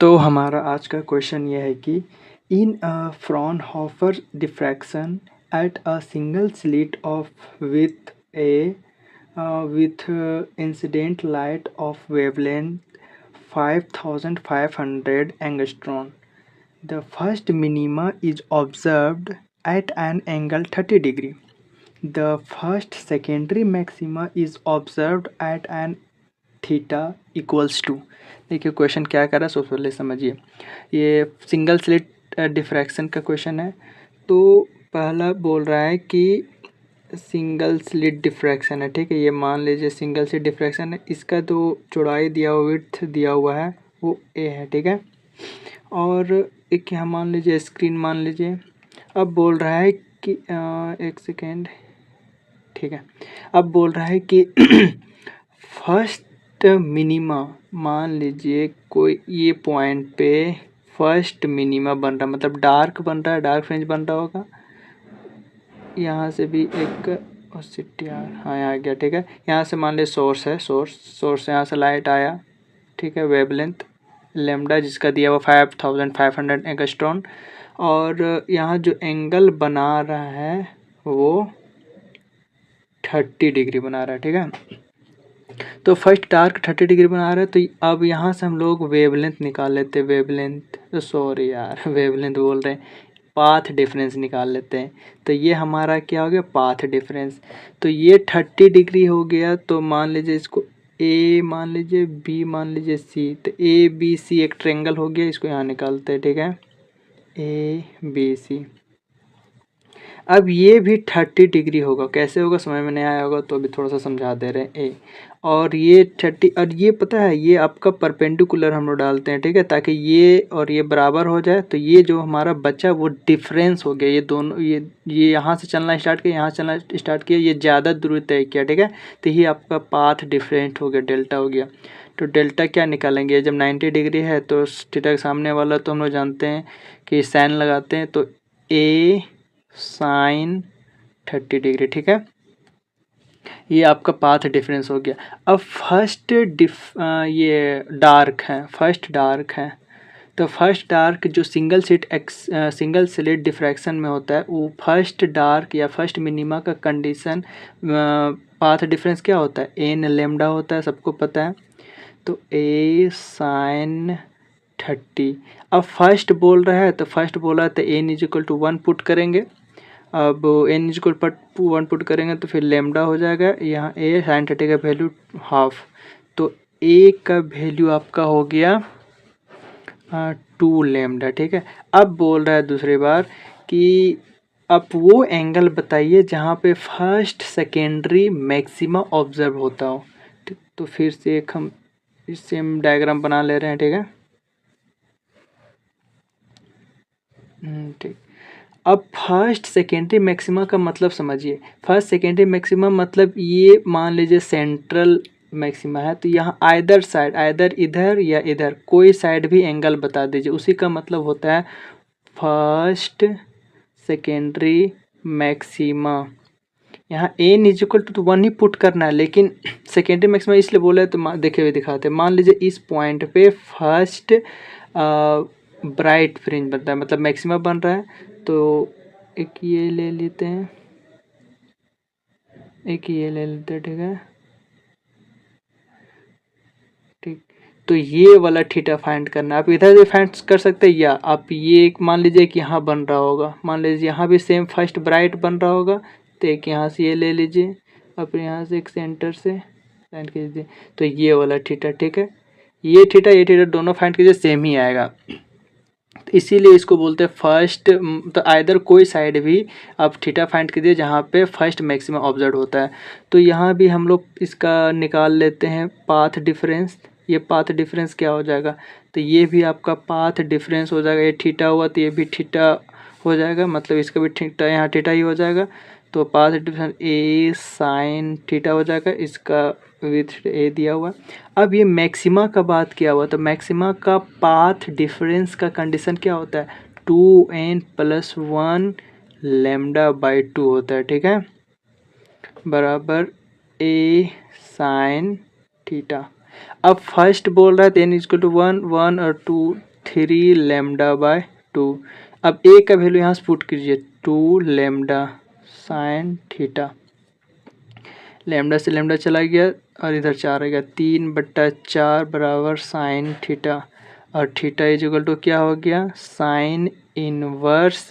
तो हमारा आज का क्वेश्चन यह है कि in a Fraunhofer diffraction at a single slit of with incident light of wavelength 5500 angstrom. The first minima is observed at an angle 30 degree. The first secondary maxima is observed at an theta equals to. देखिए question क्या कर रहा है, सबसे पहले समझिए। ये single slit diffraction का क्वेश्चन है। तो पहला बोल रहा है कि सिंगल स्लिट डिफ्रैक्शन है, ठीक है। ये मान लीजिए सिंगल स्लिट डिफ्रैक्शन है, इसका जो चौड़ाई दिया हुआ, विड्थ दिया हुआ है वो ए है, ठीक है। और एक यहाँ मान लीजिए स्क्रीन मान लीजिए। अब बोल रहा है कि एक सेकेंड, ठीक है। अब बोल रहा है कि फर्स्ट मिनिमा, मान लीजिए कोई ये पॉइंट पे फर्स्ट मिनिमा बन रहा है, मतलब डार्क बन रहा है, डार्क फ्रिंज बन रहा होगा। यहाँ से भी एक हाँ यहाँ आ गया, ठीक है। यहाँ से मान लीजिए सोर्स है, सोर्स यहाँ से लाइट आया, ठीक है। वेवलेंथ लेमडा जिसका दिया हुआ 5500 एंगस्ट्रॉन, और यहाँ जो एंगल बना रहा है वो 30 डिग्री बना रहा है, ठीक है। तो फर्स्ट डार्क 30 डिग्री बना रहा है। तो अब यहाँ से हम लोग वेवलेंथ निकाल लेते हैं, वेवलेंथ बोल रहे हैं, पाथ डिफरेंस निकाल लेते हैं। तो ये हमारा क्या हो गया, पाथ डिफरेंस। तो ये 30 डिग्री हो गया। तो मान लीजिए इसको ए मान लीजिए, बी मान लीजिए, सी। तो ए बी सी एक ट्रेंगल हो गया, इसको यहाँ निकालते हैं, ठीक है। A B C. अब ये भी 30 डिग्री होगा, कैसे होगा समझ में नहीं आया होगा तो अभी थोड़ा सा समझा दे रहे हैं। ए और ये 30, और ये पता है ये आपका परपेंडिकुलर हम लोग डालते हैं, ठीक है, ताकि ये और ये बराबर हो जाए। तो ये जो हमारा बचा वो डिफरेंस हो गया, ये दोनों, ये यहाँ से चलना स्टार्ट किया, यहाँ चलना स्टार्ट किया, ये ज़्यादा दूरी तय किया, ठीक है। तो ये आपका पाथ डिफरेंट हो गया, डेल्टा हो गया। तो डेल्टा क्या निकालेंगे, जब 90 डिग्री है तो थीटा के सामने वाला तो हम लोग जानते हैं कि साइन लगाते हैं, तो ए साइन 30 डिग्री, ठीक है। ये आपका पाथ डिफरेंस हो गया। अब ये डार्क है, फर्स्ट डार्क है। तो फर्स्ट डार्क जो सिंगल स्लिट डिफ्रैक्शन में होता है, वो फर्स्ट डार्क या फर्स्ट मिनिमा का कंडीशन पाथ डिफरेंस क्या होता है, एन लेमडा होता है, सबको पता है। तो ए साइन 30। अब फर्स्ट बोल रहा है, तो फर्स्ट बोला है तो n is equal to 1 put करेंगे। अब n is equal to 1 put करेंगे तो फिर लेमडा हो जाएगा। यहाँ ए साइन 30 का वैल्यू हाफ, तो ए का वैल्यू आपका हो गया 2 लेमडा, ठीक है। अब बोल रहा है दूसरी बार कि अब वो एंगल बताइए जहाँ पे फर्स्ट सेकेंडरी मैक्सिमा ऑब्जर्व होता हो। तो फिर से एक हम सेम डायग्राम बना ले रहे हैं, ठीक है। ठीक। अब फर्स्ट सेकेंडरी मैक्सिमा का मतलब समझिए। फर्स्ट सेकेंडरी मैक्सिमा मतलब ये मान लीजिए सेंट्रल मैक्सिमा है, तो यहाँ आइदर साइड, आइदर इधर या इधर, कोई साइड भी एंगल बता दीजिए, उसी का मतलब होता है फर्स्ट सेकेंडरी मैक्सिमा। यहाँ एन इज इक्वल टू 1 ही पुट करना है, लेकिन सेकेंडरी मैक्सिमा इसलिए बोला है तो देखे हुए दिखाते हैं। मान लीजिए इस पॉइंट पे फर्स्ट ब्राइट फ्रिंज बनता है, मतलब मैक्सिमा बन रहा है। तो एक ये ले लेते हैं, एक ये ले लेते हैं, ठीक है। ठीक, तो ये वाला थीटा फाइंड करना है। आप इधर भी फाइंड कर सकते हैं, या आप ये मान लीजिए कि यहाँ बन रहा होगा, मान लीजिए यहाँ भी सेम फर्स्ट ब्राइट बन रहा होगा, तो एक यहाँ से ये ले लीजिए, अब यहाँ से एक सेंटर से फाइंड कीजिए, तो ये वाला थीटा, ठीक है। ये थीटा दोनों फाइंड कीजिए, सेम ही आएगा। तो इसीलिए इसको बोलते हैं फर्स्ट, तो आइदर कोई साइड भी आप थीटा फाइंड कीजिए जहाँ पे फर्स्ट मैक्सिमम ऑब्जर्व होता है। तो यहाँ भी हम लोग इसका निकाल लेते हैं पाथ डिफरेंस। ये पाथ डिफरेंस क्या हो जाएगा, तो ये भी आपका पाथ डिफरेंस हो जाएगा। ये थीटा हुआ तो ये भी थीटा हो जाएगा, मतलब इसका भी थीटा, यहाँ थीटा ही हो जाएगा। तो पाथ डिफरेंस ए साइन थीटा हो जाएगा, इसका विथ ए दिया हुआ। अब ये मैक्सिमा का बात किया हुआ, तो मैक्सिमा का पाथ डिफरेंस का कंडीशन क्या होता है, 2n+1 λ/2 होता है, ठीक है, बराबर ए साइन थीटा। अब फर्स्ट बोल रहा है n इक्वल टू 1 1 और 2 3 लेमडा बाय 2। अब a का वैल्यू यहाँ से पुट कीजिए 2 लेमडा साइन थीटा, लेमडा से लेमडा चला गया और इधर 4 आ गया, 3/4 बराबर साइन थीटा, और थीटा इज इक्वल टू क्या हो गया साइन इनवर्स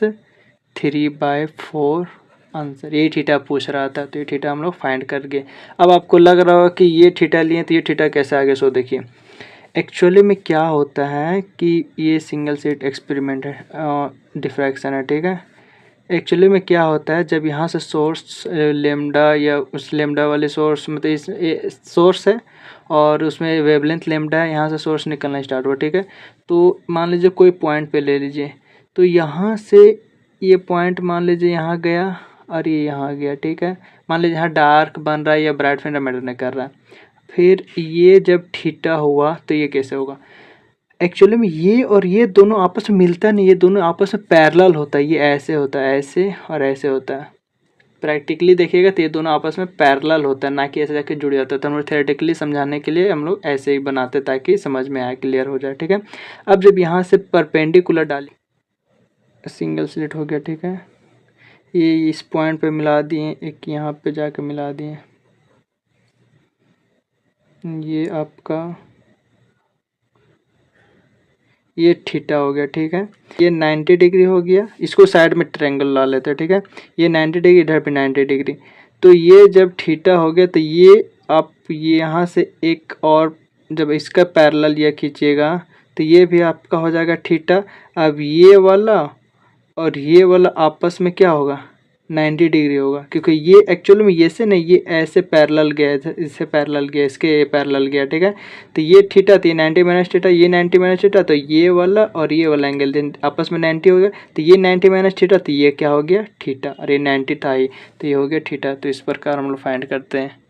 3/4 आंसर। ये थीटा पूछ रहा था तो ये थीटा हम लोग फाइंड कर गए। अब आपको लग रहा होगा कि ये थीटा लिए तो ये थीटा कैसे आ गया, सो देखिए एक्चुअली में क्या होता है कि ये सिंगल स्लिट एक्सपेरिमेंट है, डिफ्रैक्शन है, ठीक है। एक्चुअली में क्या होता है जब यहाँ से सोर्स लेमडा या उस लेमडा वाले सोर्स मतलब इस सोर्स है और उसमें वेवलेंथ लेमडा है, यहाँ से सोर्स निकलना स्टार्ट हुआ, ठीक है। तो मान लीजिए कोई पॉइंट पे ले लीजिए, तो यहाँ से ये पॉइंट मान लीजिए यहाँ गया और ये यहाँ गया, ठीक है। मान लीजिए यहाँ डार्क बन रहा है या ब्राइट फील्ड मैटर नहीं कर रहा है। फिर ये जब थीटा हुआ तो ये कैसे होगा, एक्चुअली में ये और ये दोनों आपस में मिलता नहीं, ये दोनों आपस में पैरेलल होता है, ये ऐसे होता है ऐसे और ऐसे होता है। प्रैक्टिकली देखिएगा तो ये दोनों आपस में पैरेलल होता है, ना कि ऐसे जाके जुड़ जाता है। तो हम लोग थ्योरेटिकली समझाने के लिए हम लोग ऐसे ही बनाते ताकि समझ में आए, क्लियर हो जाए, ठीक है। अब जब यहाँ से परपेंडिकुलर डाली, सिंगल स्लिट हो गया, ठीक है। ये इस पॉइंट पे मिला दिए, एक यहाँ पे जाके मिला दिए, ये आपका ये थीटा हो गया, ठीक है। ये 90 डिग्री हो गया, इसको साइड में ट्रायंगल ला लेते हैं, ठीक है। ये 90 डिग्री, इधर पे 90 डिग्री, तो ये जब थीटा हो गया तो ये आप ये यहाँ से एक और जब इसका पैरेलल ये खींचिएगा तो ये भी आपका हो जाएगा थीटा। अब ये वाला और ये वाला आपस में क्या होगा 90 डिग्री होगा, क्योंकि ये एक्चुअली में ये से नहीं, ये ऐसे पैरेलल गया, इससे पैरेलल गया, इसके पैरेलल गया, ठीक है। तो ये थीटा, तो ये 90 माइनस थीटा, ये 90 माइनस थीटा, तो ये वाला और ये वाला एंगल आपस में 90 हो गया, तो ये 90 माइनस थीटा, तो ये क्या हो गया थीटा, और ये 90 था ही, तो ये हो गया थीटा। तो इस प्रकार हम लोग फाइंड करते हैं।